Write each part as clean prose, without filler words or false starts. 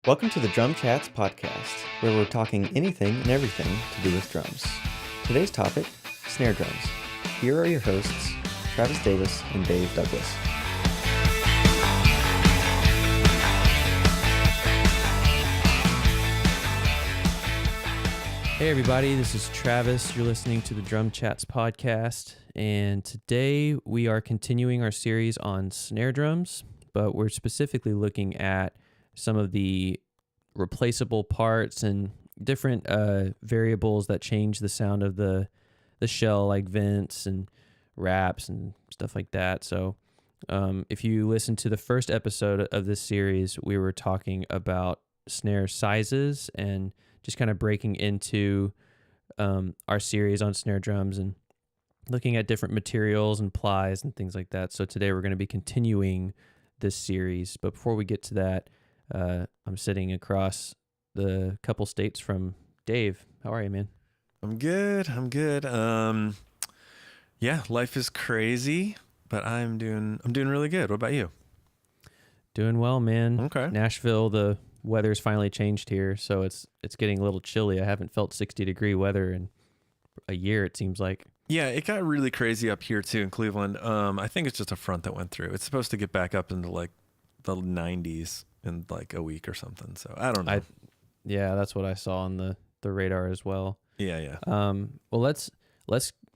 Welcome to the DrumChats podcast, where we're talking anything and everything to do with drums. Today's topic, snare drums. Here are your hosts, Travis Davis and Dave Douglas. Hey everybody, this is Travis. You're listening to the DrumChats podcast, and today we are continuing our series on snare drums, but we're specifically looking at some of the replaceable parts and different variables that change the sound of the shell, like vents and wraps and stuff like that. So if you listen to the first episode of this series, we were talking about snare sizes and just kind of breaking into our series on snare drums and looking at different materials and plies and things like that. So today we're going to be continuing this series. But before we get to that, I'm sitting across the couple states from Dave. How are you, man? I'm good. Yeah, life is crazy, but I'm doing really good. What about you? Doing well, man. Okay. Nashville, the weather's finally changed here, so it's getting a little chilly. I haven't felt 60-degree weather in a year, it seems like. Yeah, it got really crazy up here too in Cleveland. I think it's just a front that went through. It's supposed to get back up into like the 90s in like a week or something. So I don't know. Yeah, that's what I saw on the radar as well. Yeah. Well, let's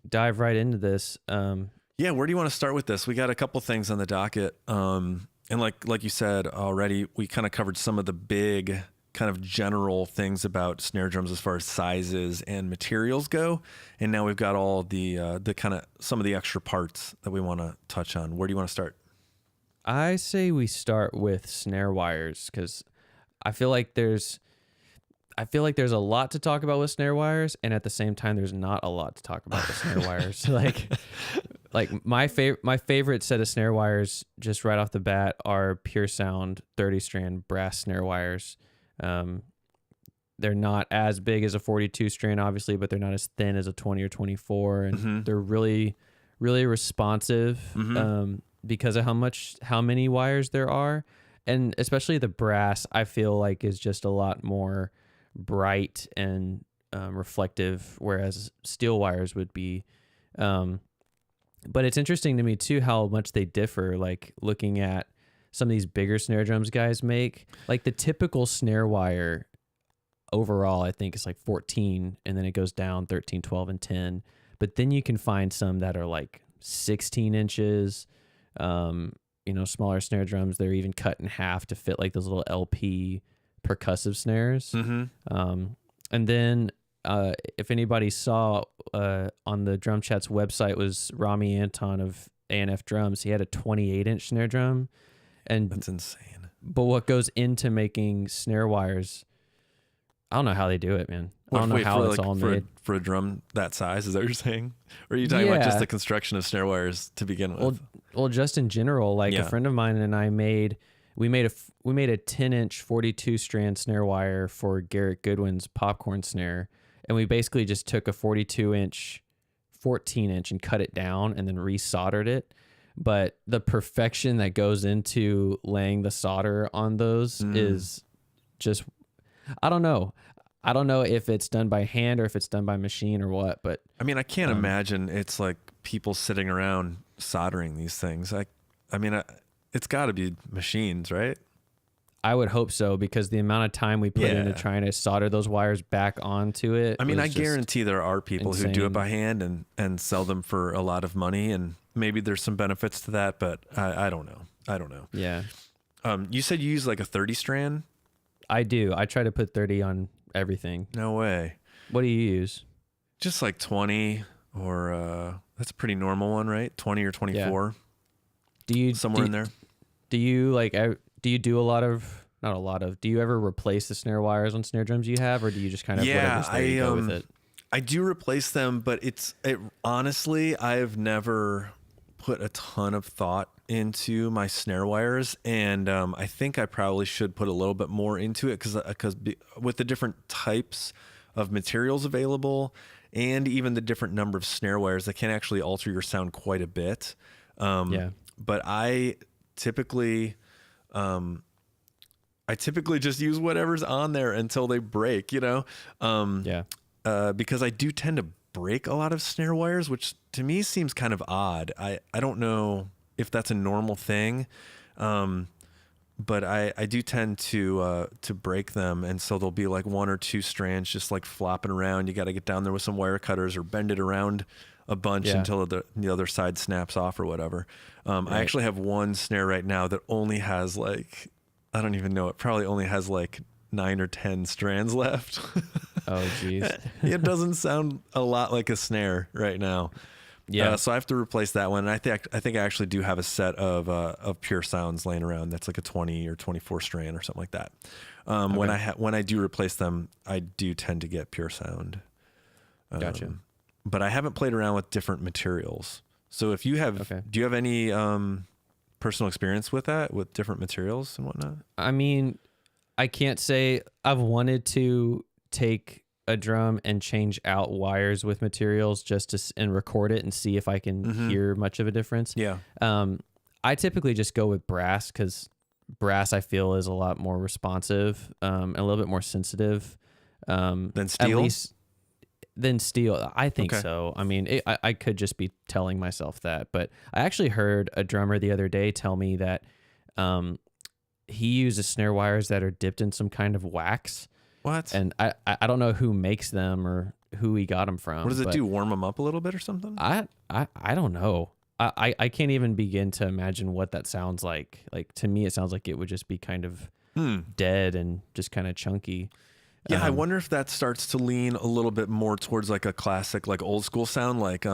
dive right into this. Yeah, where do you want to start with this? We got a couple things on the docket. And like you said already, we kind of covered some of the big kind of general things about snare drums as far as sizes and materials go. And now we've got all the kind of some of the extra parts that we want to touch on. Where do you want to start? I say we start with snare wires because I feel like there's a lot to talk about with snare wires, and at the same time, there's not a lot to talk about with snare wires. Like my favorite set of snare wires, just right off the bat, are Pure Sound 30-strand brass snare wires. They're not as big as a 42-strand, obviously, but they're not as thin as a 20 or 24, and they're really, really responsive. Because of how many wires there are, and especially the brass, I feel like is just a lot more bright and reflective, whereas steel wires would be. But it's interesting to me too how much they differ. Like looking at some of these bigger snare drums guys make, like the typical snare wire overall, I think it's like 14, and then it goes down 13, 12, and 10. But then you can find some that are like 16 inches. Smaller snare drums, they're even cut in half to fit like those little LP percussive snares. And then if anybody saw on the DrumChats website was Rami Anton of A&F Drums. He had a 28-inch snare drum. And that's insane. But what goes into making snare wires, I don't know how they do it, man. I don't know how it's all made. For a drum that size, is that what you're saying? Or are you talking about just the construction of snare wires to begin with? Well, just in general, like a friend of mine and I made a 10-inch 42-strand snare wire for Garrett Goodwin's popcorn snare, and we basically just took a 42-inch 14-inch and cut it down and then resoldered it. But the perfection that goes into laying the solder on those is just, I don't know. I don't know if it's done by hand or if it's done by machine or what, but I mean, I can't imagine it's like people sitting around soldering these things. It's got to be machines, right? I would hope so, because the amount of time we put into trying to solder those wires back onto it. I mean, I guarantee there are people who do it by hand and sell them for a lot of money, and maybe there's some benefits to that, but I don't know. Yeah. You said you use like a 30 strand? I do. I try to put 30 on everything. No way. What do you use? Just like 20, or that's a pretty normal one, right? 20 or 24. Yeah. Somewhere in there. Do you do you ever replace the snare wires on snare drums you have, or do you just kind of go with it? I do replace them, but honestly, I've never put a ton of thought into my snare wires, and I think I probably should put a little bit more into it because with the different types of materials available and even the different number of snare wires, that can actually alter your sound quite a bit. But I typically I typically just use whatever's on there until they break, you know? Because I do tend to break a lot of snare wires, which to me seems kind of odd. I don't know if that's a normal thing. But I do tend to break them, and so there'll be like one or two strands just like flopping around. You got to get down there with some wire cutters or bend it around a bunch until the other side snaps off or whatever. I actually have one snare right now that only has like, I don't even know, it probably only has like 9 or 10 strands left. Oh, geez. It doesn't sound a lot like a snare right now. Yeah, so I have to replace that one. And I think I actually do have a set of Pure Sounds laying around. That's like a 20 or 24 strand or something like that. When I do replace them, I do tend to get Pure Sound. Gotcha. But I haven't played around with different materials. So if you have, do you have any personal experience with that, with different materials and whatnot? I mean, I can't say I've wanted to take a drum and change out wires with materials just to and record it and see if I can hear much of a difference. Yeah. I typically just go with brass because brass I feel is a lot more responsive and a little bit more sensitive Than steel? At least than steel. I think so. I mean, I could just be telling myself that, but I actually heard a drummer the other day tell me that he uses snare wires that are dipped in some kind of wax. What? And I don't know who makes them or who he got them from. What does it do? Warm them up a little bit or something? I don't know. I can't even begin to imagine what that sounds like. Like, to me, it sounds like it would just be kind of dead and just kind of chunky. Yeah, I wonder if that starts to lean a little bit more towards like a classic, like old school sound, like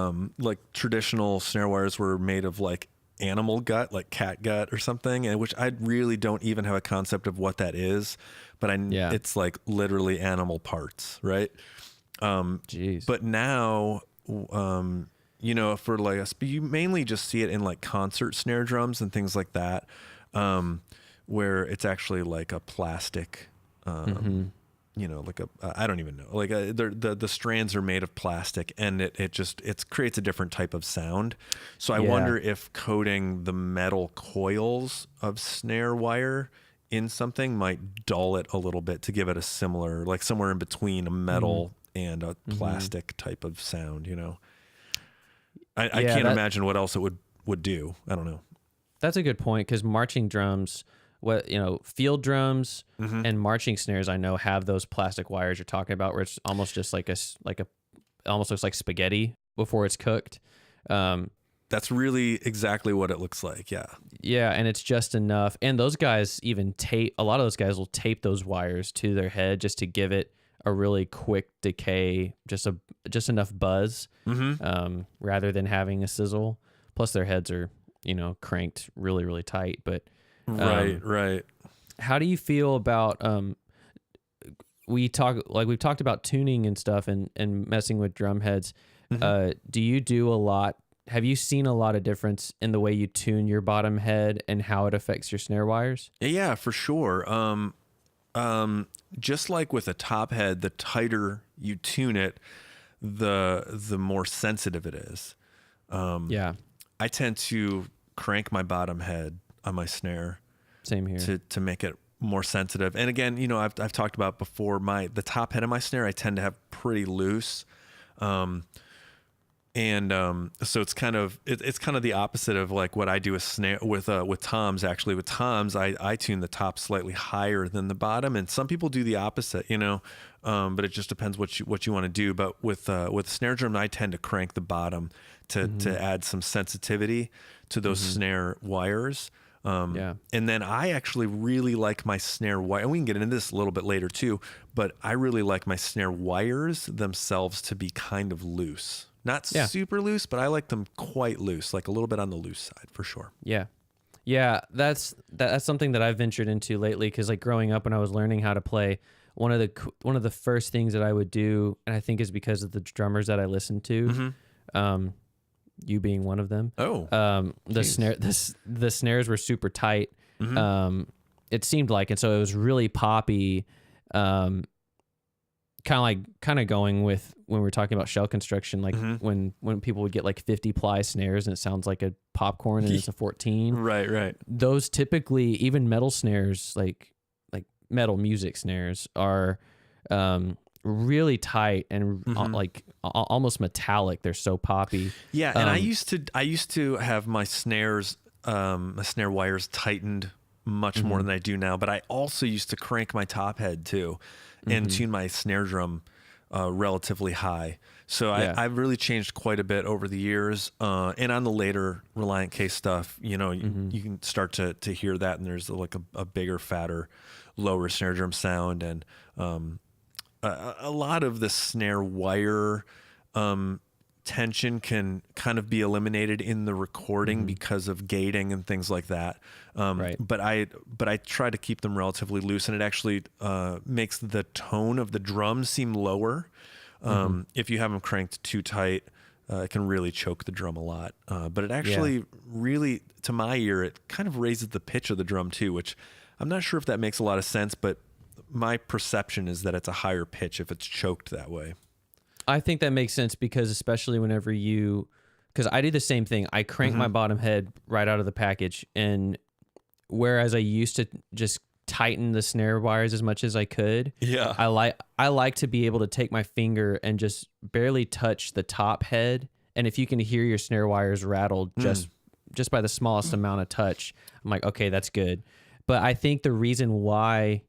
traditional snare wires were made of like animal gut, like cat gut or something, and which I really don't even have a concept of what that is, but it's like literally animal parts, right? Jeez. But now, you know, for like us, you mainly just see it in like concert snare drums and things like that, where it's actually like a plastic, you know, like I don't even know, like the strands are made of plastic, and it creates a different type of sound. So I wonder if coating the metal coils of snare wire in something might dull it a little bit to give it a similar, like somewhere in between a metal and a plastic type of sound, you know. I can't imagine what else it would do. I don't know. That's a good point, because marching drums, field drums and marching snares, I know, have those plastic wires you're talking about, where it's almost just like almost looks like spaghetti before it's cooked. That's really exactly what it looks like. Yeah. Yeah. And it's just enough. And those guys even a lot of those guys will tape those wires to their head just to give it a really quick decay, just enough buzz, rather than having a sizzle. Plus their heads are, cranked really, really tight. But right. How do you feel about we've talked about tuning and stuff and messing with drum heads. Do you do a lot? Have you seen a lot of difference in the way you tune your bottom head and how it affects your snare wires? Yeah, for sure. Just like with a top head, the tighter you tune it, the more sensitive it is. I tend to crank my bottom head on my snare. Same here. To make it more sensitive. And again, I've talked about before, the top head of my snare I tend to have pretty loose. So it's kind of the opposite of like what I do with snare with toms. Actually, with toms, I tune the top slightly higher than the bottom, and some people do the opposite, but it just depends what you want to do. But with snare drum, I tend to crank the bottom to add some sensitivity to those snare wires. And then I actually really like my snare wire, and we can get into this a little bit later too, but I really like my snare wires themselves to be kind of loose. Not super loose, but I like them quite loose, like a little bit on the loose side for sure. Yeah. That's something that I've ventured into lately, because like growing up when I was learning how to play, one of the first things that I would do, and I think is because of the drummers that I listened to, you being one of them. The snares were super tight. It seemed like, and so it was really poppy. Kind of going with when we're talking about shell construction, like when people would get like 50 ply snares and it sounds like a popcorn and it's a 14. Right. Those typically, even metal snares, like metal music snares are really tight and almost metallic. They're so poppy. Yeah, and I used to have my snares, my snare wires tightened much more than I do now. But I also used to crank my top head too, and tune my snare drum relatively high. So I've really changed quite a bit over the years. And on the later Reliant K stuff, you can start to hear that, and there's like a bigger, fatter, lower snare drum sound, and a lot of the snare wire tension can kind of be eliminated in the recording because of gating and things like that. Right. But I try to keep them relatively loose, and it actually makes the tone of the drums seem lower. If you have them cranked too tight, it can really choke the drum a lot. But it actually really, to my ear, it kind of raises the pitch of the drum too, which I'm not sure if that makes a lot of sense, but my perception is that it's a higher pitch if it's choked that way. I think that makes sense because especially whenever because I do the same thing. I crank my bottom head right out of the package, and whereas I used to just tighten the snare wires as much as I could, I like to be able to take my finger and just barely touch the top head, and if you can hear your snare wires rattled just by the smallest amount of touch, I'm like, okay, that's good. But I think the reason why,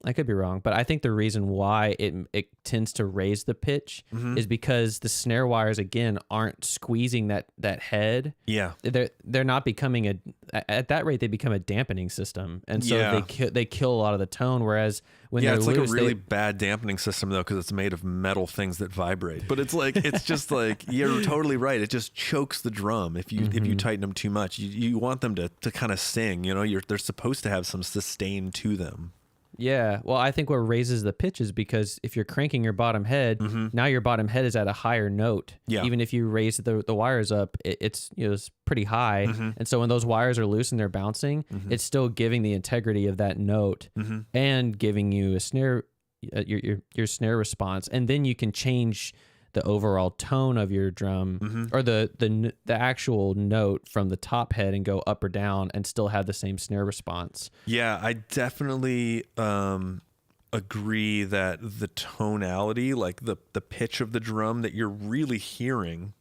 I could be wrong, but I think the reason why it tends to raise the pitch is because the snare wires, again, aren't squeezing that head. Yeah. They're not becoming at that rate, they become a dampening system. And so they kill a lot of the tone. Whereas when they're it's like loose, a really bad dampening system though, because it's made of metal things that vibrate. But it's like, it's just like, you're totally right. It just chokes the drum if you tighten them too much. You want them to kind of sing, they're supposed to have some sustain to them. Yeah, well, I think what raises the pitch is because if you're cranking your bottom head, now your bottom head is at a higher note. Yeah. Even if you raise the wires up, it's it's pretty high, and so when those wires are loose and they're bouncing, it's still giving the integrity of that note and giving you a snare, your snare response, and then you can change the overall tone of your drum or the actual note from the top head and go up or down and still have the same snare response. Yeah, I definitely agree that the tonality, like the pitch of the drum that you're really hearing,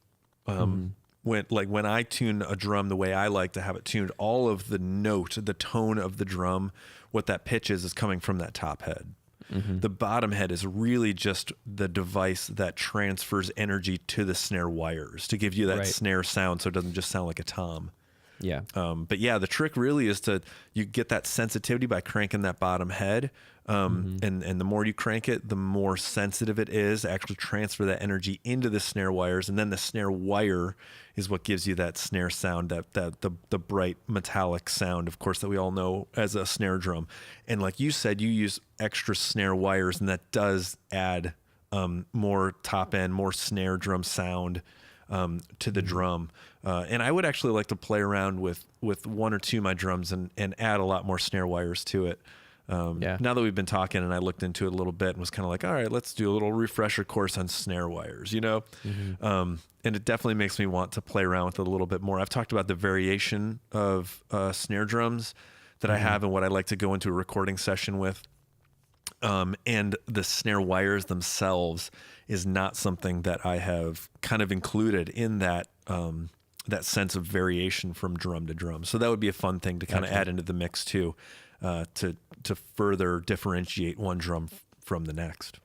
when I tune a drum the way I like to have it tuned, all of the note, the tone of the drum, what that pitch is coming from that top head. The bottom head is really just the device that transfers energy to the snare wires to give you that snare sound, so it doesn't just sound like a tom. Yeah. But yeah, the trick really is you get that sensitivity by cranking that bottom head. And the more you crank it, the more sensitive it is to actually transfer that energy into the snare wires. And then the snare wire is what gives you that snare sound, the bright metallic sound, of course, that we all know as a snare drum. And like you said, you use extra snare wires, and that does add more top end, more snare drum sound to the drum. And I would actually like to play around with one or two of my drums and add a lot more snare wires to it. Now that we've been talking and I looked into it a little bit and was kind of like, all right, let's do a little refresher course on snare wires, and it definitely makes me want to play around with it a little bit more. I've talked about the variation of snare drums that I have and what I like to go into a recording session with. And the snare wires themselves is not something that I have kind of included in that sense of variation from drum to drum. So that would be a fun thing to kind of add into the mix too, to further differentiate one drum from the next.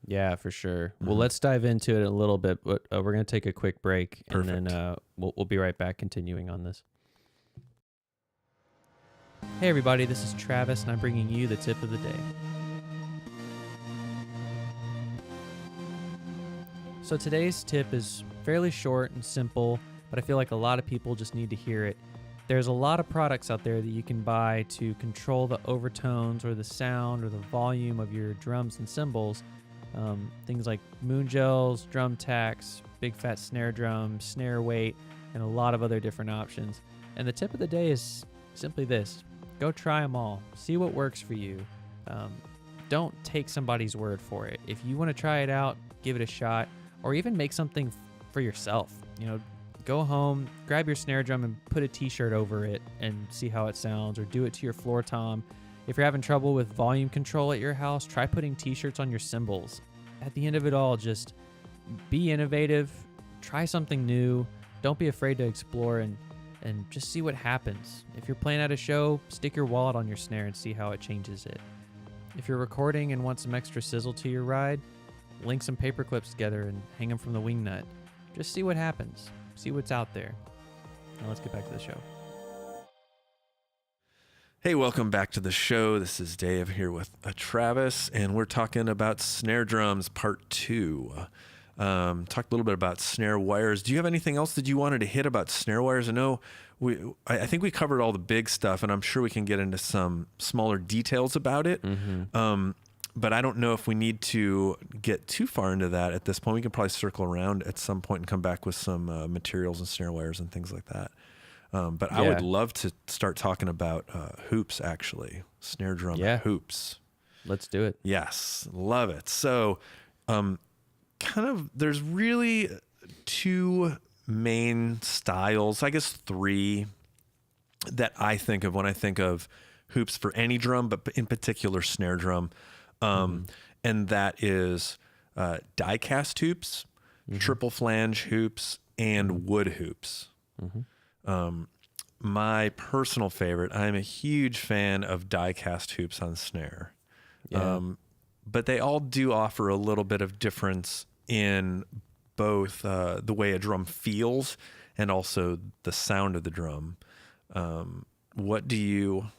Yeah, for sure. Well, let's dive into it a little bit, but we're going to take a quick break. Perfect. And then we'll be right back continuing on this. Hey everybody, this is Travis and I'm bringing you the tip of the day. So today's tip is fairly short and simple, but I feel like a lot of people just need to hear it. There's a lot of products out there that you can buy to control the overtones or the sound or the volume of your drums and cymbals. Things like moon gels, drum tacks, big fat snare drum, snare weight, and a lot of other different options. And the tip of the day is simply this. Go try them all. See what works for you. Don't take somebody's word for it. If you want to try it out, give it a shot, or even make something for yourself. Go home, grab your snare drum and put a t-shirt over it and see how it sounds, or do it to your floor tom. If you're having trouble with volume control at your house, try putting t-shirts on your cymbals. At the end of it all, just be innovative, try something new, don't be afraid to explore and just see what happens. If you're playing at a show, stick your wallet on your snare and see how it changes it. If you're recording and want some extra sizzle to your ride, link some paper clips together and hang them from the wing nut. Just see what happens. See what's out there. Now let's get back to the show. Hey, welcome back to the show. This is Dave here with Travis, and we're talking about snare drums part 2. Talked a little bit about snare wires. Do you have anything else that you wanted to hit about snare wires? I know I think we covered all the big stuff, and I'm sure we can get into some smaller details about it. But I don't know if we need to get too far into that at this point. We can probably circle around at some point and come back with some materials and snare wires and things like that. But I would love to start talking about hoops, actually. Snare drum hoops. Let's do it. Yes, love it. So there's really 2 main styles, I guess 3, that I think of when I think of hoops for any drum, but in particular snare drum. And that is die-cast hoops, triple flange hoops, and wood hoops. My personal favorite, I'm a huge fan of die-cast hoops on snare. But they all do offer a little bit of difference in both the way a drum feels and also the sound of the drum. What's your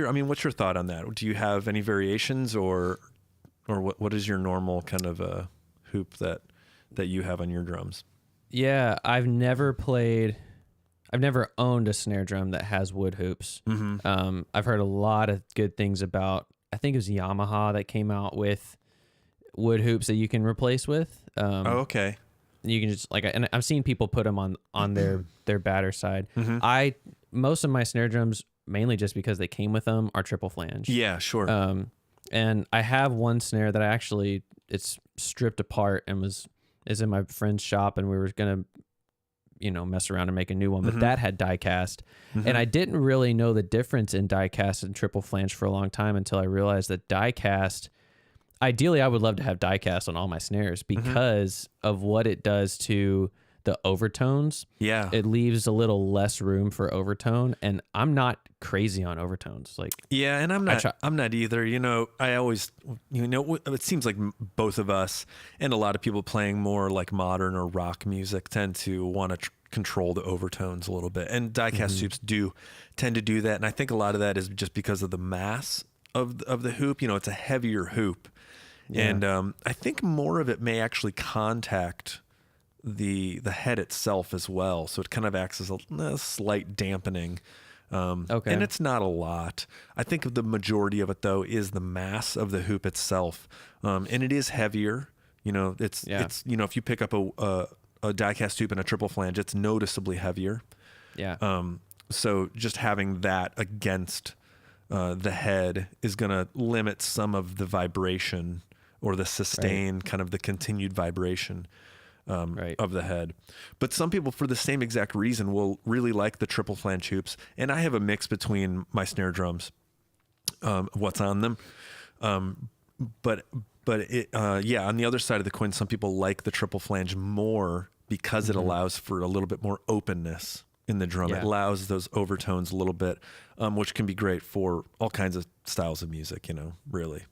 thought on that? Do you have any variations or what is your normal kind of a hoop that you have on your drums? Yeah, I've never owned a snare drum that has wood hoops. I've heard a lot of good things about, I think it was Yamaha that came out with wood hoops that you can replace with. Okay. You can just and I've seen people put them on their batter side. Most of my snare drums, mainly just because they came with them, are triple flange. Yeah, sure. And I have one snare that it's stripped apart and is in my friend's shop, and we were gonna mess around and make a new one, but that had die cast. And I didn't really know the difference in die cast and triple flange for a long time until I realized that die cast, ideally I would love to have die cast on all my snares because of what it does to the overtones. Yeah. It leaves a little less room for overtone, and I'm not crazy on overtones. And I'm not either. I always, it seems like both of us and a lot of people playing more like modern or rock music tend to want to control the overtones a little bit. And die-cast hoops do tend to do that. And I think a lot of that is just because of the mass of the hoop. It's a heavier hoop. Yeah. And I think more of it may actually contact the head itself as well. So it kind of acts as a slight dampening. Okay. And it's not a lot. I think the majority of it though is the mass of the hoop itself. And it is heavier. It's if you pick up a die-cast hoop and a triple flange, it's noticeably heavier. Yeah. So just having that against the head is going to limit some of the vibration or the sustain, kind of the continued vibration of the head. But some people, for the same exact reason, will really like the triple flange hoops. And I have a mix between my snare drums, what's on them. But on the other side of the coin, some people like the triple flange more because it allows for a little bit more openness in the drum. It allows those overtones a little bit, which can be great for all kinds of styles of music, really.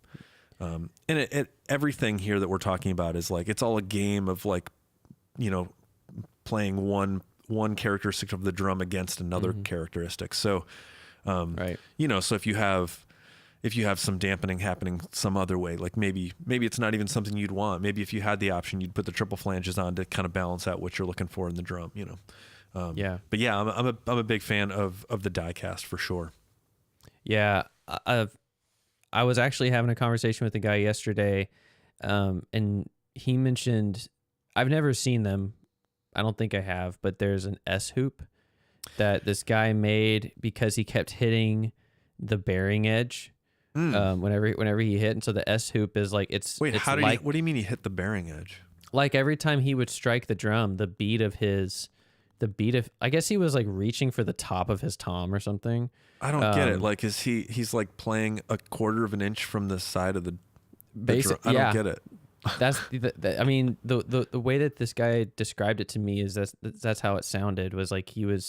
And everything here that we're talking about is it's all a game of playing one characteristic of the drum against another characteristic. So, so if you have some dampening happening some other way, maybe it's not even something you'd want. Maybe if you had the option, you'd put the triple flanges on to kind of balance out what you're looking for in the drum, But I'm a big fan of the die cast for sure. Yeah. I was actually having a conversation with a guy yesterday, and he mentioned, I've never seen them. I don't think I have, but there's an S hoop that this guy made because he kept hitting the bearing edge whenever he hit. And so the S hoop is what do you mean he hit the bearing edge? Like every time he would strike the drum, the beat of his the beat of, I guess he was like reaching for the top of his tom or something. I don't get it. Like, he's like playing a quarter of an inch from the side of the drum. I don't get it. That's I mean, the way that this guy described it to me is that's how it sounded, was like he would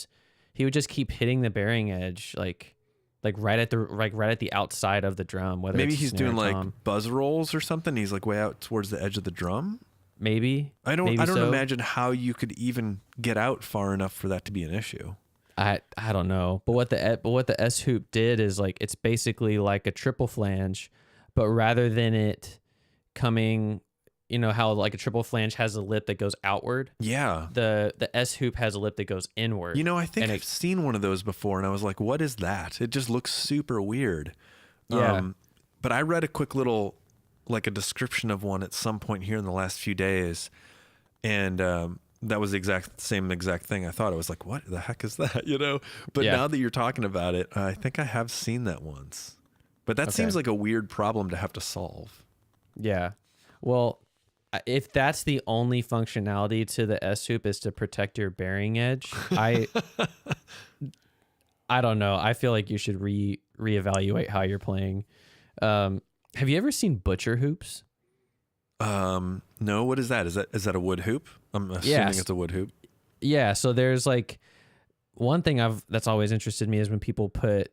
just keep hitting the bearing edge like right at the outside of the drum. Whether maybe it's he's snare doing or like tom. buzz rolls or something. He's like way out towards the edge of the drum. Maybe I don't so. imagine how you could even get out far enough for that to be an issue. I don't know, but what the S hoop did is like it's basically like a triple flange, but rather than it coming, you know how like a triple flange has a lip that goes outward. Yeah. The S hoop has a lip that goes inward. You know, I think I've seen one of those before, and I was like, "What is that?" It just looks super weird. Yeah. But I read a quick little, like a description of one at some point here in the last few days, and that was the same exact thing. I thought, it was like, "What the heck is that?" You know. But now that you're talking about it, I think I have seen that once. But that seems like a weird problem to have to solve. Yeah. Well, if that's the only functionality to the S hoop is to protect your bearing edge, I don't know. I feel like you should reevaluate how you're playing. Have you ever seen butcher hoops? No. What is that? Is that a wood hoop? I'm assuming it's a wood hoop. Yeah. So there's like one thing that's always interested me is when people put,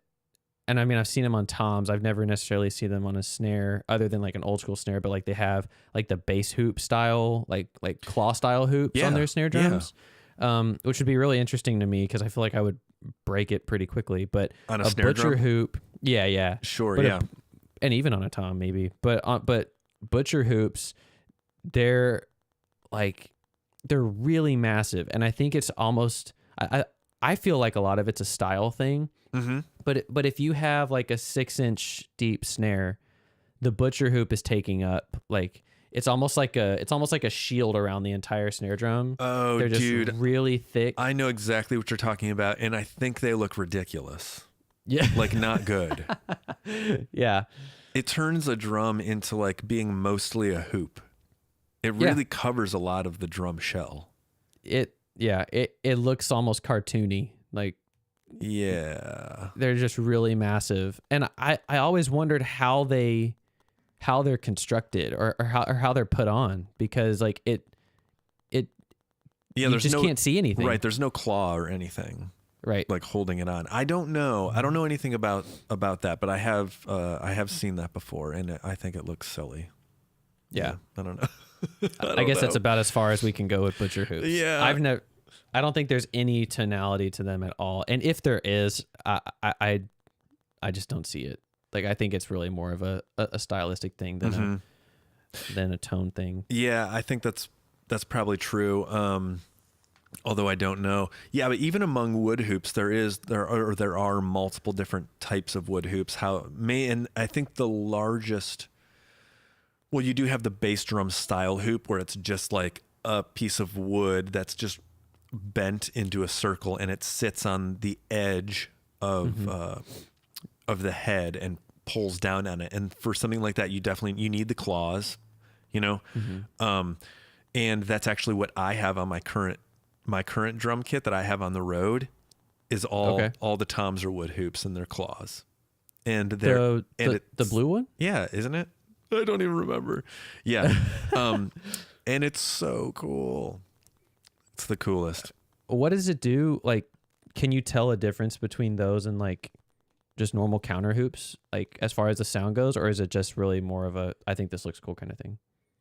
and I mean, I've seen them on toms. I've never necessarily seen them on a snare other than like an old school snare, but like they have like the bass hoop style, like claw style hoops on their snare drums, which would be really interesting to me because I feel like I would break it pretty quickly. But on a a snare butcher drum? hoop, yeah, Sure, but yeah. and even on a tom maybe, but butcher hoops, they're really massive, and I think it's almost I feel like a lot of it's a style thing. Mm-hmm. But if you have like a 6-inch deep snare, the butcher hoop is taking up like it's almost like a shield around the entire snare drum. Oh, they're just dude, really thick. I know exactly what you're talking about, and I think they look ridiculous. Yeah, Like not good. yeah, It turns a drum into like being mostly a hoop. It really covers a lot of the drum shell. It looks almost cartoony. Like Yeah, they're just really massive, and I always wondered how they're constructed or how they're put on, because like you just can't see anything. Right, there's no claw or anything. Right. Like holding it on. I don't know anything about that, but I have seen that before, and I think it looks silly. Yeah. I don't know. I guess that's about as far as we can go with butcher hoops. Yeah. I don't think there's any tonality to them at all. And if there is, I just don't see it. Like, I think it's really more of a stylistic thing than a tone thing. Yeah, I think that's probably true. Although I don't know. Yeah, but even among wood hoops, there are multiple different types of wood hoops. And I think the largest, well, you do have the bass drum style hoop where it's just like a piece of wood that's just bent into a circle, and it sits on the edge of the head and pulls down on it. And for something like that, you need the claws, you know. And that's actually what I have on my current drum kit that I have on the road. Is all the toms are wood hoops and they're claws, and they're the blue one. Yeah, isn't it? I don't even remember. Yeah, and it's so cool. It's the coolest. What does it do? Like, can you tell a difference between those and like just normal counter hoops, like as far as the sound goes, or is it just really more of a I think this looks cool kind of thing?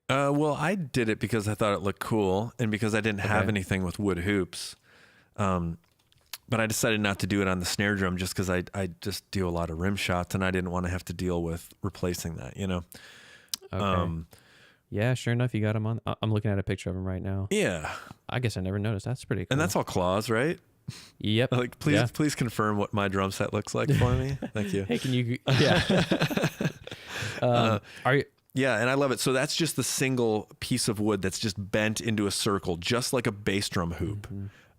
Well, I did it because I thought it looked cool, and because I didn't have anything with wood hoops. But I decided not to do it on the snare drum just because I just do a lot of rim shots, and I didn't want to have to deal with replacing that, you know? Okay. Yeah, sure enough, you got him on. I'm looking at a picture of him right now. Yeah. I guess I never noticed. That's pretty cool. And that's all claws, right? Yep. Like, please confirm what my drum set looks like for me. Thank you. Hey, can you? Yeah. Are you? Yeah, and I love it. So that's just the single piece of wood that's just bent into a circle, just like a bass drum hoop.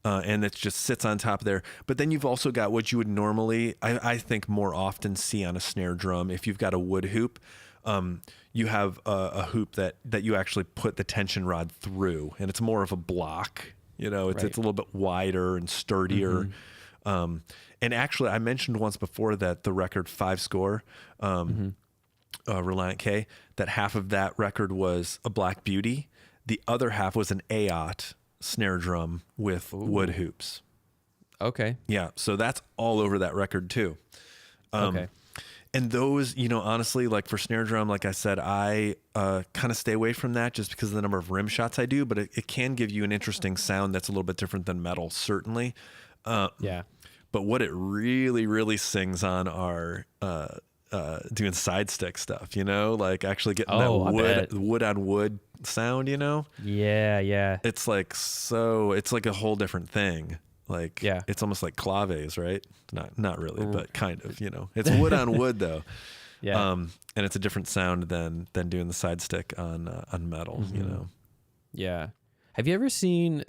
And it just sits on top there. But then you've also got what you would normally, I think, more often see on a snare drum. If you've got a wood hoop, you have a hoop that you actually put the tension rod through, and it's more of a block. You know, it's a little bit wider and sturdier. And actually, I mentioned once before that the record 5 Score, Reliant K, that half of that record was a Black Beauty. The other half was an AOT snare drum with wood hoops. Okay. Yeah, so that's all over that record too. Okay. And those, you know, honestly, like for snare drum, like I said, I kind of stay away from that just because of the number of rim shots I do, but it can give you an interesting sound that's a little bit different than metal, certainly. Yeah. But what it really, really sings on are doing side stick stuff, you know, like actually getting that wood on wood sound, you know? Yeah, yeah. It's like it's like a whole different thing. Like, it's almost like claves, right? Not really, but kind of, you know. It's wood on wood though. Yeah. And it's a different sound than doing the side stick on metal, you know. Yeah. Have you ever seen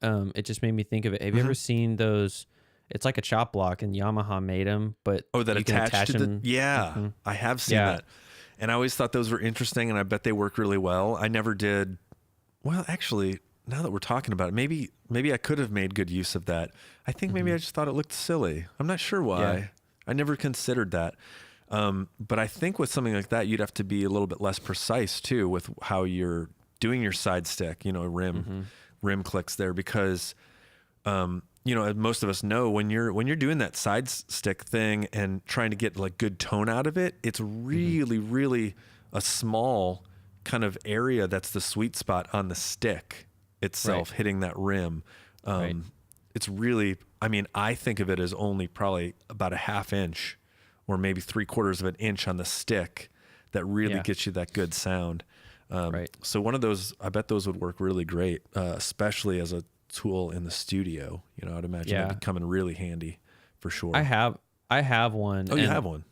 it just made me think of it. Have you ever seen those? It's like a chop block, and Yamaha made them, but that you can attach to them. I have seen that. And I always thought those were interesting, and I bet they work really well. I never did. Well, actually, now that we're talking about it, maybe I could have made good use of that. I think maybe I just thought it looked silly. I'm not sure why. Yeah. I never considered that. But I think with something like that, you'd have to be a little bit less precise too with how you're doing your side stick, you know, rim clicks there, because you know, as most of us know, when you're doing that side stick thing and trying to get like good tone out of it, it's really, really a small kind of area that's the sweet spot on the stick itself, hitting that rim. It's really, I mean, I think of it as only probably about a half inch or maybe 3/4 of an inch on the stick that really gets you that good sound. So one of those, I bet those would work really great, especially as a tool in the studio. You know, I'd imagine that'd be coming really handy for sure. I have one. Oh, you have one?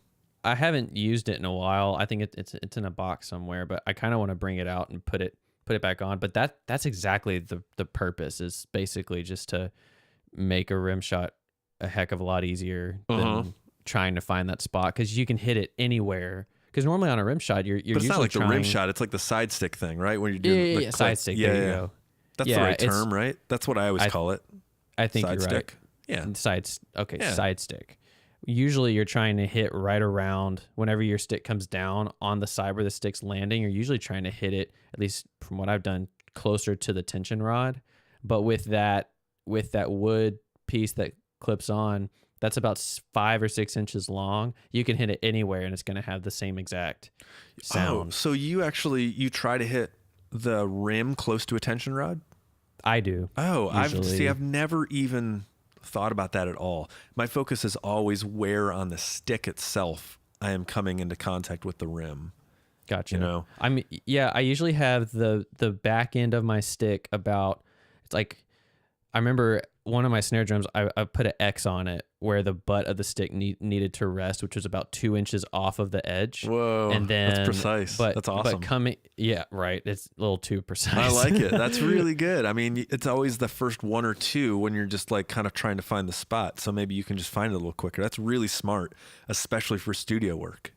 I haven't used it in a while. I think it's in a box somewhere, but I kind of want to bring it out and put it back on. But that's exactly the purpose, is basically just to make a rim shot a heck of a lot easier than trying to find that spot, because you can hit it anywhere. Because normally on a rim shot, you're but it's usually not like the rim shot. It's like the side stick thing, right? When you're doing the side stick. There you go. That's the right term, right? That's what I always call it. I think side you're stick. Right. Yeah. Side stick. Usually you're trying to hit right around whenever your stick comes down on the side where the stick's landing. You're usually trying to hit it, at least from what I've done, closer to the tension rod. But with that wood piece that clips on, that's about 5 or 6 inches long. You can hit it anywhere, and it's going to have the same exact sound. Oh, so you try to hit the rim close to a tension rod? I do. Oh, I've never even thought about that at all. My focus is always where on the stick itself I am coming into contact with the rim. Gotcha. You know? I usually have the back end of my stick about, it's like, I remember one of my snare drums, I put an X on it where the butt of the stick needed to rest, which was about 2 inches off of the edge. Whoa, and then, that's precise. That's awesome. But it's a little too precise. I like it. That's really good. I mean, it's always the first 1 or 2 when you're just like kind of trying to find the spot. So maybe you can just find it a little quicker. That's really smart, especially for studio work.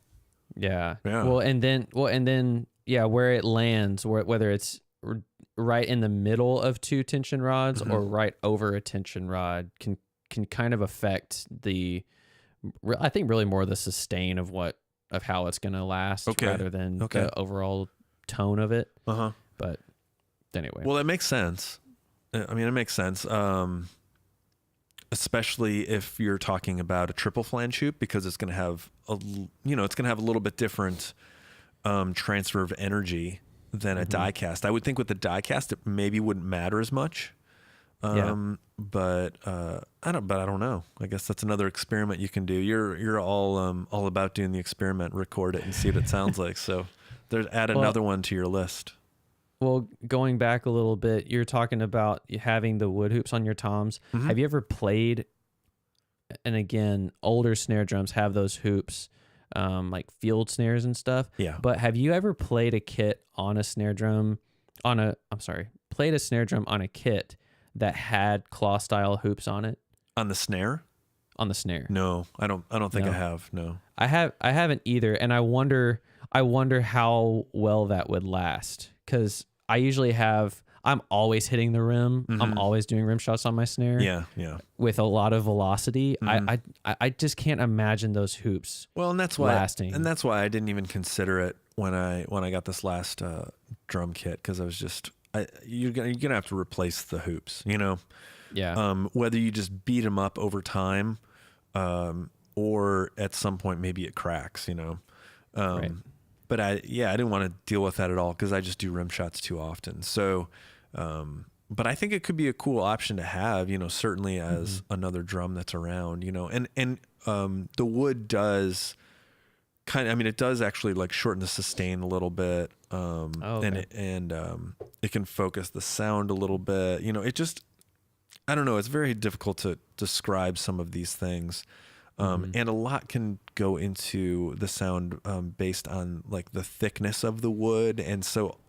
Yeah. Well, and then where it lands, whether it's right in the middle of 2 tension rods or right over a tension rod can kind of affect I think really more the sustain of how it's going to last rather than the overall tone of it. But anyway. Well, it makes sense. I mean, it makes sense. Especially if you're talking about a triple flange hoop, because it's going to have a little bit different transfer of energy than a die cast. I would think with the die cast it maybe wouldn't matter as much. But I don't know. I guess that's another experiment you can do. You're all about doing the experiment, record it and see what it sounds like. So add another one to your list. Well, going back a little bit, you're talking about having the wood hoops on your toms. Have you ever played, and again, older snare drums have those hoops, like field snares and stuff. Yeah. But have you ever played a kit on a snare drum played a snare drum on a kit that had claw style hoops on it? On the snare? On the snare. No, I don't think I have. No. I haven't either, and I wonder how well that would last, cuz I I'm always hitting the rim. I'm always doing rim shots on my snare. Yeah. With a lot of velocity. I just can't imagine those hoops. Well, and that's why lasting. And that's why I didn't even consider it when I got this last drum kit, because I was just you're gonna have to replace the hoops, you know. Yeah. Whether you just beat them up over time, or at some point maybe it cracks, you know. Right. But I didn't want to deal with that at all, because I just do rim shots too often. So, but I think it could be a cool option to have, you know, certainly as another drum that's around, you know, and the wood does it does actually like shorten the sustain a little bit. Okay. And it can focus the sound a little bit, you know. It just, I don't know. It's very difficult to describe some of these things. And a lot can go into the sound based on like the thickness of the wood. And so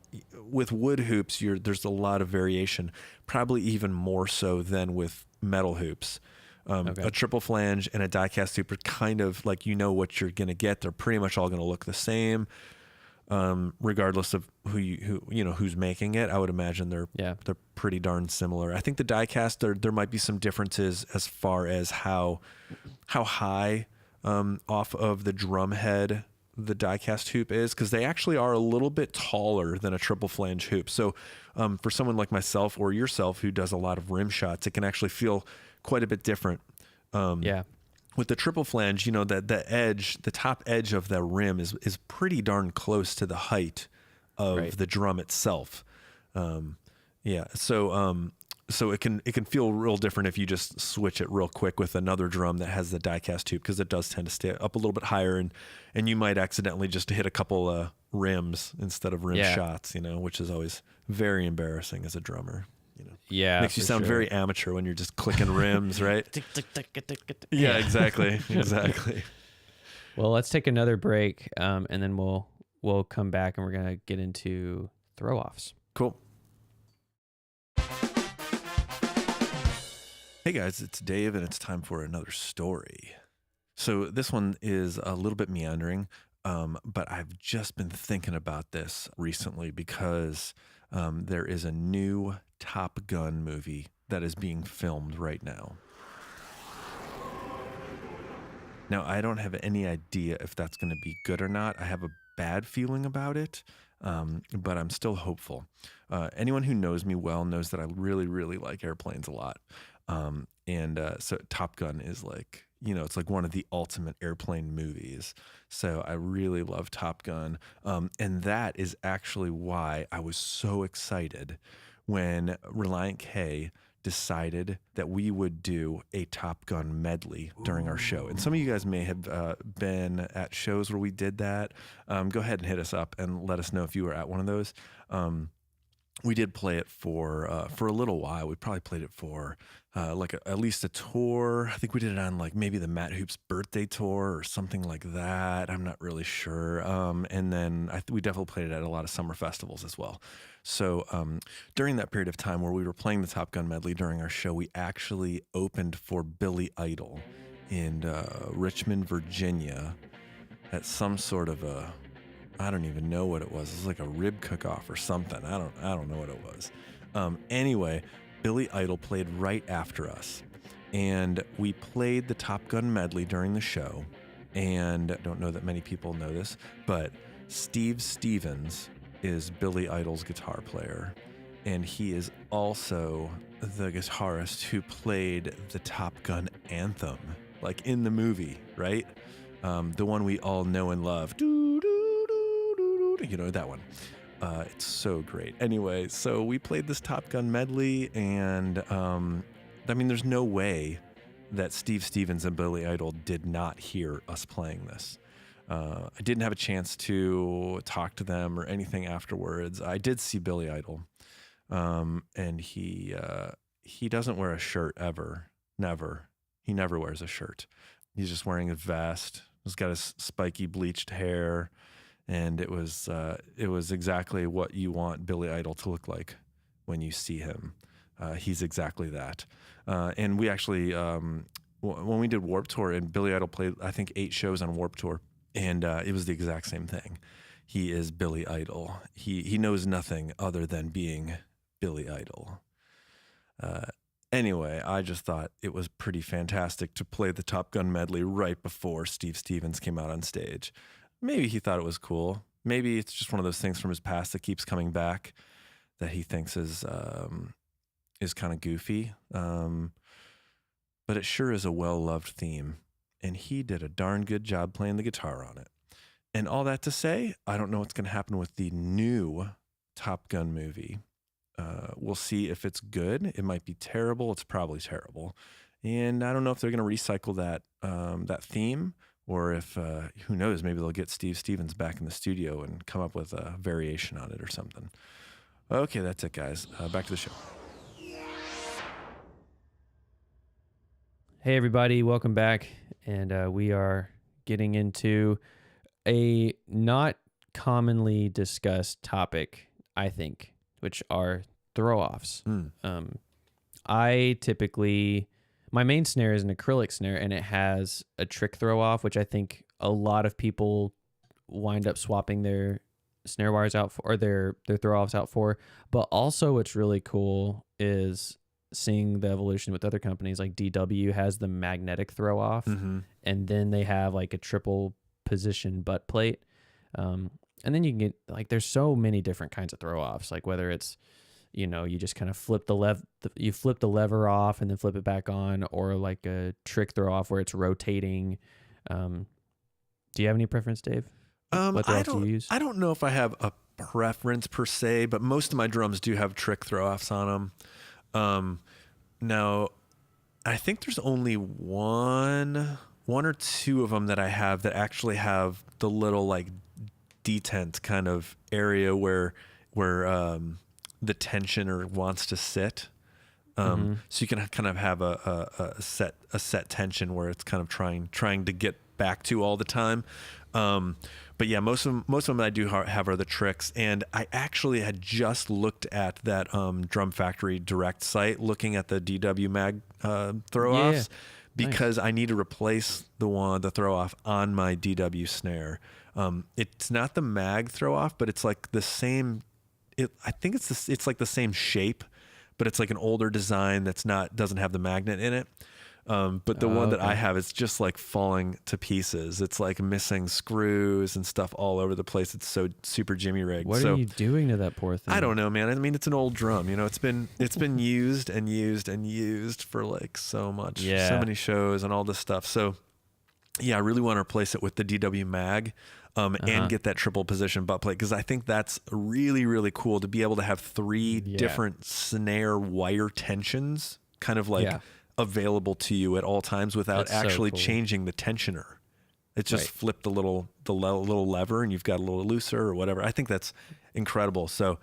with wood hoops, there's a lot of variation, probably even more so than with metal hoops. A triple flange and a die cast hoop are kind of like, you know what you're going to get. They're pretty much all going to look the same, regardless of who's making it. I would imagine they're pretty darn similar. I think the die cast, there might be some differences as far as how high off of the drum head the die cast hoop is, because they actually are a little bit taller than a triple flange hoop. So for someone like myself or yourself who does a lot of rim shots, it can actually feel quite a bit different. With the triple flange, you know, that the top edge of the rim is pretty darn close to the height of the drum itself. So it can feel real different if you just switch it real quick with another drum that has the die cast hoop, because it does tend to stay up a little bit higher, and you might accidentally just hit a couple rims instead of rim shots, you know, which is always very embarrassing as a drummer. You know, makes you sound very amateur when you're just clicking rims, right? Yeah, exactly. Well, let's take another break, and then we'll come back and we're gonna get into throw offs. Cool. Hey guys, it's Dave, and it's time for another story. So this one is a little bit meandering, but I've just been thinking about this recently because there is a new Top Gun movie that is being filmed right now. Now, I don't have any idea if that's going to be good or not. I have a bad feeling about it, but I'm still hopeful. Anyone who knows me well knows that I really, really like airplanes a lot. So Top Gun is like, you know, it's like one of the ultimate airplane movies. So I really love Top Gun. And that is actually why I was so excited when Reliant K decided that we would do a Top Gun medley during our show. And some of you guys may have been at shows where we did that. Go ahead and hit us up and let us know if you were at one of those. We did play it for a little while. We probably played it for at least a tour. I think we did it on like maybe the Matt Hoop's birthday tour or something like that. I'm not really sure. And then we definitely played it at a lot of summer festivals as well. So during that period of time where we were playing the Top Gun medley during our show, we actually opened for Billy Idol in Richmond, Virginia, at some sort of I don't even know what it was. It was like a rib cook-off or something. I don't know what it was. Anyway, Billy Idol played right after us, and we played the Top Gun medley during the show. And I don't know that many people know this, but Steve Stevens is Billy Idol's guitar player, and he is also the guitarist who played the Top Gun anthem, like in the movie, right? The one we all know and love. You know, that one. It's so great. Anyway, so we played this Top Gun medley, and I mean, there's no way that Steve Stevens and Billy Idol did not hear us playing this. I didn't have a chance to talk to them or anything afterwards. I did see Billy Idol, and he doesn't wear a shirt ever. Never. He never wears a shirt. He's just wearing a vest. He's got his spiky bleached hair. And it was exactly what you want Billy Idol to look like when you see him. He's exactly that. And we actually, when we did Warped Tour, and Billy Idol played, I think, 8 shows on Warped Tour, and it was the exact same thing. He is Billy Idol. He knows nothing other than being Billy Idol. Anyway, I just thought it was pretty fantastic to play the Top Gun medley right before Steve Stevens came out on stage. Maybe he thought it was cool. Maybe it's just one of those things from his past that keeps coming back that he thinks is kind of goofy. But it sure is a well-loved theme, and he did a darn good job playing the guitar on it. And all that to say, I don't know what's going to happen with the new Top Gun movie. We'll see if it's good. It might be terrible. It's probably terrible. And I don't know if they're going to recycle that theme, or if, who knows, maybe they'll get Steve Stevens back in the studio and come up with a variation on it or something. Okay, that's it, guys. Back to the show. Hey, everybody. Welcome back. And we are getting into a not commonly discussed topic, I think, which are throw-offs. I typically, my main snare is an acrylic snare, and it has a trick throw-off, which I think a lot of people wind up swapping their snare wires out for, or their throw-offs out for. But also what's really cool is seeing the evolution with other companies. Like DW has the magnetic throw-off, and then they have like a triple position butt plate. And then you can get, like, there's so many different kinds of throw-offs, like whether it's, you know, you just kind of flip you flip the lever off and then flip it back on, or like a trick throw-off where it's rotating. Do you have any preference, Dave? What throw-offs do you use? I don't know if I have a preference per se, but most of my drums do have trick throw-offs on them. Now, I think there's only one or two of them that I have that actually have the little like detent kind of area where the tensioner wants to sit. So you can kind of have a set tension where it's kind of trying to get back to all the time. But yeah, most of them I do have are the tricks. And I actually had just looked at that Drum Factory Direct site, looking at the DW mag throw-offs, because I need to replace the throw-off on my DW snare. It's not the mag throw-off, but it's like the same. I think it's like the same shape, but it's like an older design doesn't have the magnet in it. But the one that I have is just like falling to pieces. It's like missing screws and stuff all over the place. It's so super jimmy rigged. What are you doing to that poor thing? I don't know, man. I mean, it's an old drum. You know, it's been used and used and used for like so many shows and all this stuff. So yeah, I really want to replace it with the DW mag. And get that triple position butt plate, because I think that's really, really cool to be able to have three different snare wire tensions kind of like available to you at all times without actually changing the tensioner. It's just flip the little lever and you've got a little looser or whatever. I think that's incredible. So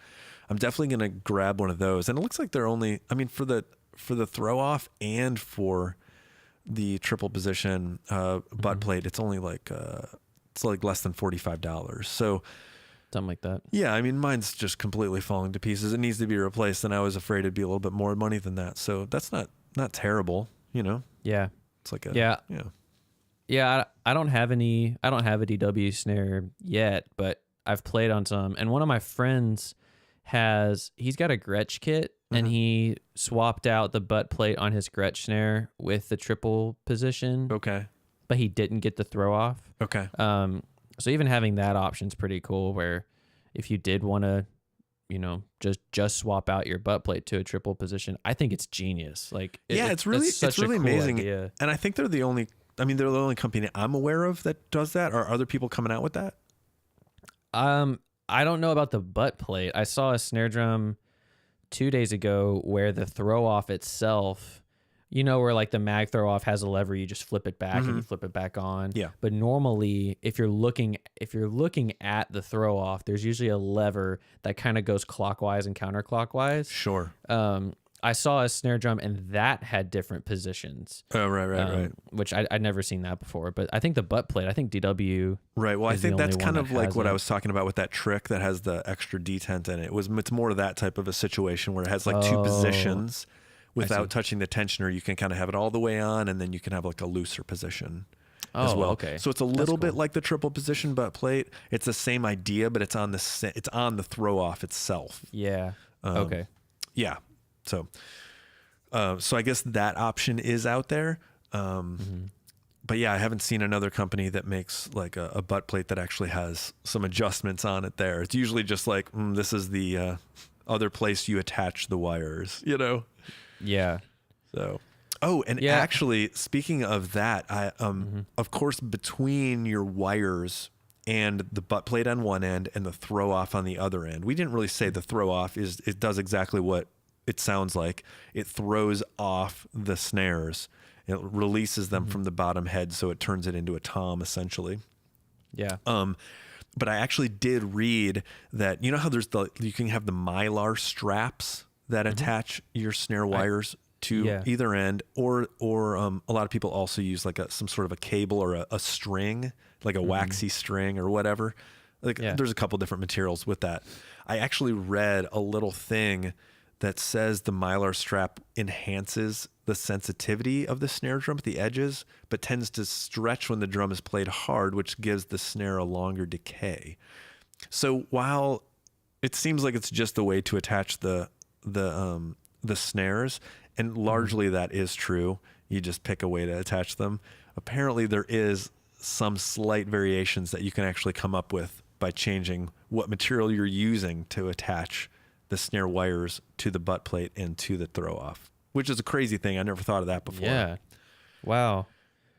I'm definitely going to grab one of those. And it looks like they're only, I mean, for the throw off and for the triple position butt plate, it's only like it's like less than $45. So something like that. Yeah, I mean, mine's just completely falling to pieces. It needs to be replaced, and I was afraid it'd be a little bit more money than that. So that's not terrible, you know. Yeah, it's like I don't have a DW snare yet, but I've played on some, and one of my friends he's got a Gretsch kit, and he swapped out the butt plate on his Gretsch snare with the triple position. Okay. But he didn't get the throw off. Okay. So even having that option's pretty cool, where if you did want to, you know, just swap out your butt plate to a triple position, I think it's genius. Like, it's really cool amazing. Idea. And I think they're the only company I'm aware of that does that. Are other people coming out with that? I don't know about the butt plate. I saw a snare drum 2 days ago where the throw off itself, you know, where like the mag throw off has a lever, you just flip it back and you flip it back on. Yeah. But normally if you're looking at the throw off, there's usually a lever that kind of goes clockwise and counterclockwise. Sure. I saw a snare drum and that had different positions. Oh, right. Which I'd never seen that before. But I think the butt plate, I think DW. Right. Well, I think that's kind of like what I was talking about with that trick that has the extra detent in it. It's more of that type of a situation where it has like two positions. Without touching the tensioner, you can kind of have it all the way on, and then you can have like a looser position as well. Okay. So it's a little bit like the triple position butt plate. It's the same idea, but it's on the throw off itself. Yeah. Okay. Yeah. So, so I guess that option is out there. But yeah, I haven't seen another company that makes like a butt plate that actually has some adjustments on it there. It's usually just like, this is the other place you attach the wires, you know? Yeah. So, oh, and actually, speaking of that, of course, between your wires and the butt plate on one end and the throw off on the other end, we didn't really say the throw off it does exactly what it sounds like. It throws off the snares. It releases them from the bottom head, so it turns it into a tom, essentially. Yeah. But I actually did read that, you know how you can have the Mylar straps that attach your snare wires to either end, or a lot of people also use like some sort of a cable or a string, like a waxy string or whatever. Like there's a couple different materials with that. I actually read a little thing that says the Mylar strap enhances the sensitivity of the snare drum at the edges, but tends to stretch when the drum is played hard, which gives the snare a longer decay. So while it seems like it's just a way to attach the snares, and largely that is true, you just pick a way to attach them. Apparently there is some slight variations that you can actually come up with by changing what material you're using to attach the snare wires to the butt plate and to the throw off, which is a crazy thing. I never thought of that before. Yeah. Wow.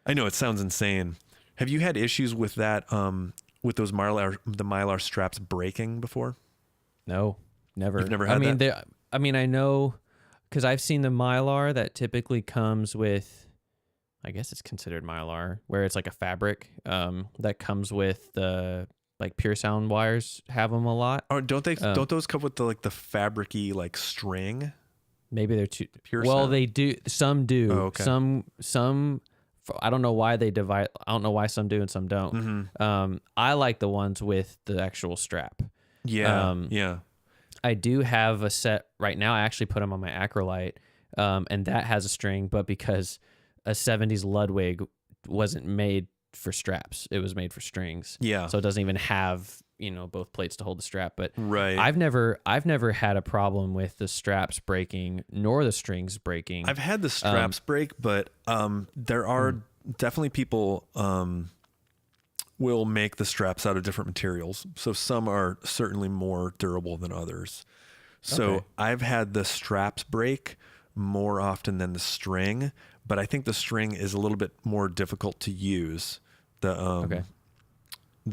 I know it sounds insane. Have you had issues with that, with those Mylar straps breaking before? No, never. You've never had that? I know, because I've seen the Mylar that typically comes with, I guess it's considered Mylar, where it's like a fabric that comes with the like Pure Sound wires have them a lot. Oh, don't those come with the fabric-y like string? Maybe they're too Pure well. Sound? They do. Some do. Oh, okay. Some. I don't know why they divide. I don't know why some do and some don't. I like the ones with the actual strap. Yeah. Yeah. I do have a set right now. I actually put them on my Acrolite, and that has a string, but because a 70s Ludwig wasn't made for straps, it was made for strings. Yeah. So it doesn't even have, both plates to hold the strap. But right. I've never had a problem with the straps breaking nor the strings breaking. I've had the straps break, but there are definitely people will make the straps out of different materials. So some are certainly more durable than others. So I've had the straps break more often than the string, but I think the string is a little bit more difficult to use. The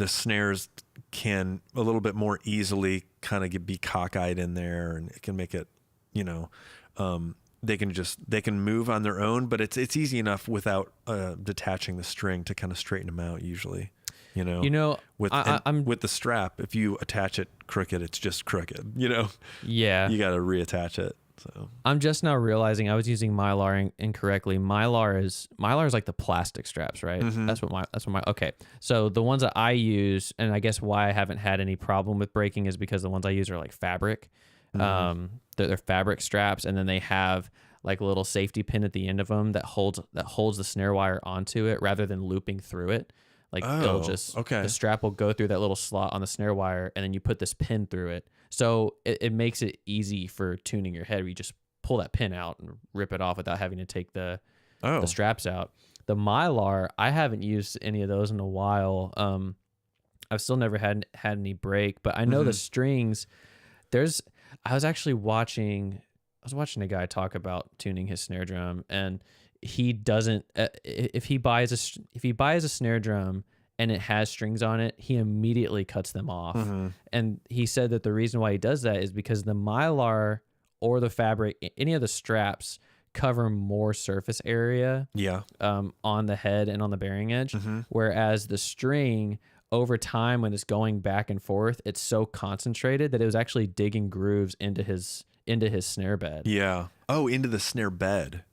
snares can a little bit more easily kind of be cockeyed in there, and it can make it, they can move on their own, but it's easy enough without detaching the string to kind of straighten them out usually. With the strap, if you attach it crooked, it's just crooked, Yeah. You got to reattach it. So I'm just now realizing I was using Mylar incorrectly. Mylar is like the plastic straps, right? That's what okay. So the ones that I use, and I guess why I haven't had any problem with breaking, is because the ones I use are like fabric. They're fabric straps, and then they have like a little safety pin at the end of them that holds the snare wire onto it rather than looping through it. Like the strap will go through that little slot on the snare wire, and then you put this pin through it. So it makes it easy for tuning your head, where you just pull that pin out and rip it off without having to take the straps out. The Mylar, I haven't used any of those in a while. I've still never had any break, but I know the strings. I was watching a guy talk about tuning his snare drum, and he doesn't. If he buys a snare drum and it has strings on it, he immediately cuts them off. And he said that the reason why he does that is because the Mylar or the fabric, any of the straps, cover more surface area on the head and on the bearing edge, whereas the string, over time, when it's going back and forth, it's so concentrated that it was actually digging grooves into his snare bed. Yeah. Oh, into the snare bed.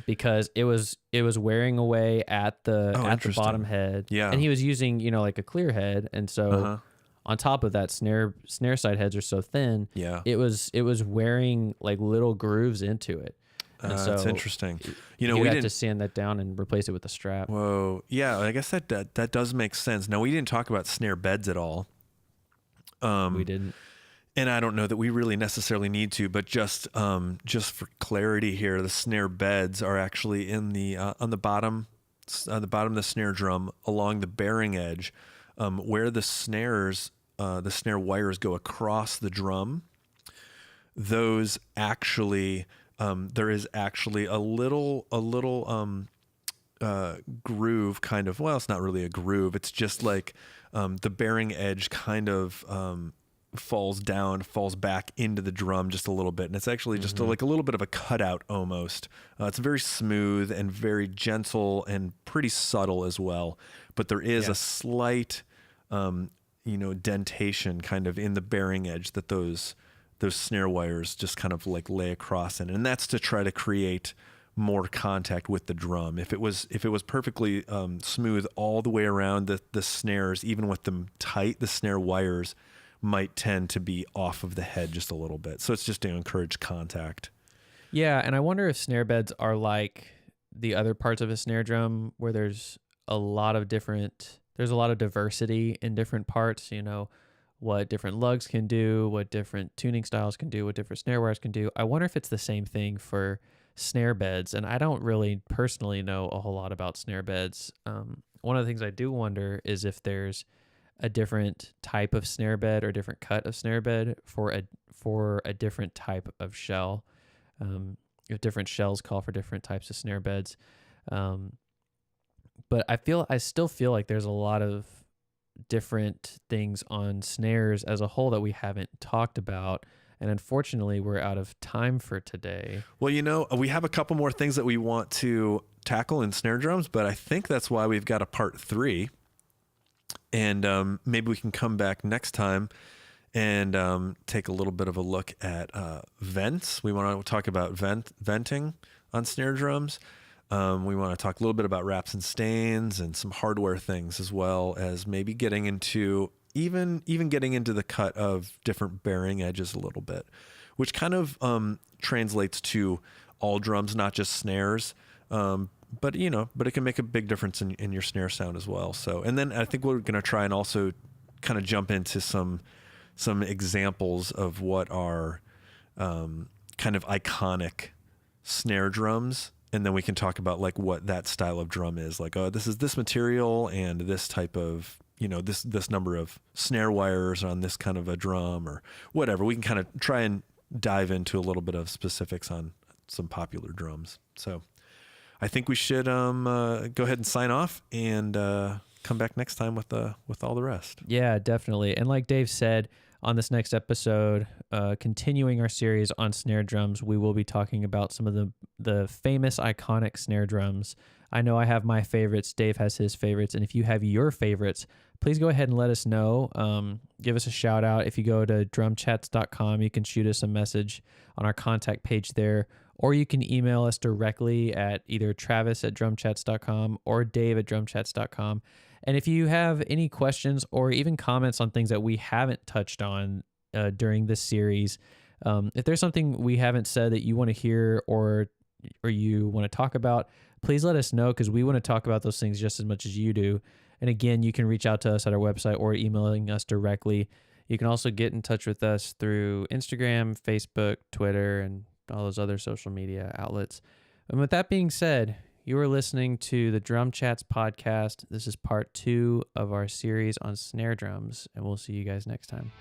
Because it was wearing away at the bottom head. Yeah. And he was using, like a clear head. And so on top of that, snare side heads are so thin. Yeah. It was wearing like little grooves into it. And so that's interesting. We have to sand that down and replace it with a strap. Whoa. Yeah. I guess that does make sense. Now, we didn't talk about snare beds at all. We didn't. And I don't know that we really necessarily need to, but just for clarity here, the snare beds are actually in the on the bottom of the snare drum along the bearing edge, where the snare wires go across the drum. Those actually, there is actually a little groove kind of. Well, it's not really a groove. It's just like the bearing edge kind of falls back into the drum just a little bit, and it's actually just like a little bit of a cutout almost. It's very smooth and very gentle and pretty subtle as well, but there is a slight dentation kind of in the bearing edge that those snare wires just kind of like lay across in, and that's to try to create more contact with the drum. If it was perfectly smooth all the way around, the snares, even with them tight, the snare wires might tend to be off of the head just a little bit. So it's just to encourage contact. Yeah, and I wonder if snare beds are like the other parts of a snare drum where there's a lot of diversity in different parts, what different lugs can do, what different tuning styles can do, what different snare wires can do. I wonder if it's the same thing for snare beds, and I don't really personally know a whole lot about snare beds. One of the things I do wonder is if there's a different type of snare bed or different cut of snare bed for a different type of shell. If different shells call for different types of snare beds. But I still feel like there's a lot of different things on snares as a whole that we haven't talked about. And unfortunately, we're out of time for today. Well, we have a couple more things that we want to tackle in snare drums, but I think that's why we've got a part 3. And maybe we can come back next time and take a little bit of a look at vents. We want to talk about venting on snare drums. We want to talk a little bit about wraps and stains and some hardware things, as well as maybe getting into even getting into the cut of different bearing edges a little bit, which kind of translates to all drums, not just snares. But it can make a big difference in your snare sound as well. So, and then I think we're going to try and also kind of jump into some examples of what are kind of iconic snare drums. And then we can talk about like what that style of drum is, like, oh, this is this material and this type of, this number of snare wires on this kind of a drum or whatever. We can kind of try and dive into a little bit of specifics on some popular drums. So I think we should go ahead and sign off and come back next time with all the rest. Yeah, definitely. And like Dave said, on this next episode, continuing our series on snare drums, we will be talking about some of the famous iconic snare drums. I know I have my favorites. Dave has his favorites. And if you have your favorites, please go ahead and let us know. Give us a shout out. If you go to DrumChats.com, you can shoot us a message on our contact page there, or you can email us directly at either Travis@DrumChats.com or Dave@DrumChats.com. And if you have any questions or even comments on things that we haven't touched on during this series, if there's something we haven't said that you want to hear or you want to talk about, please let us know, because we want to talk about those things just as much as you do. And again, you can reach out to us at our website or emailing us directly. You can also get in touch with us through Instagram, Facebook, Twitter, and all those other social media outlets. And with that being said, you are listening to the Drum Chats podcast. This is part 2 of our series on snare drums, and we'll see you guys next time.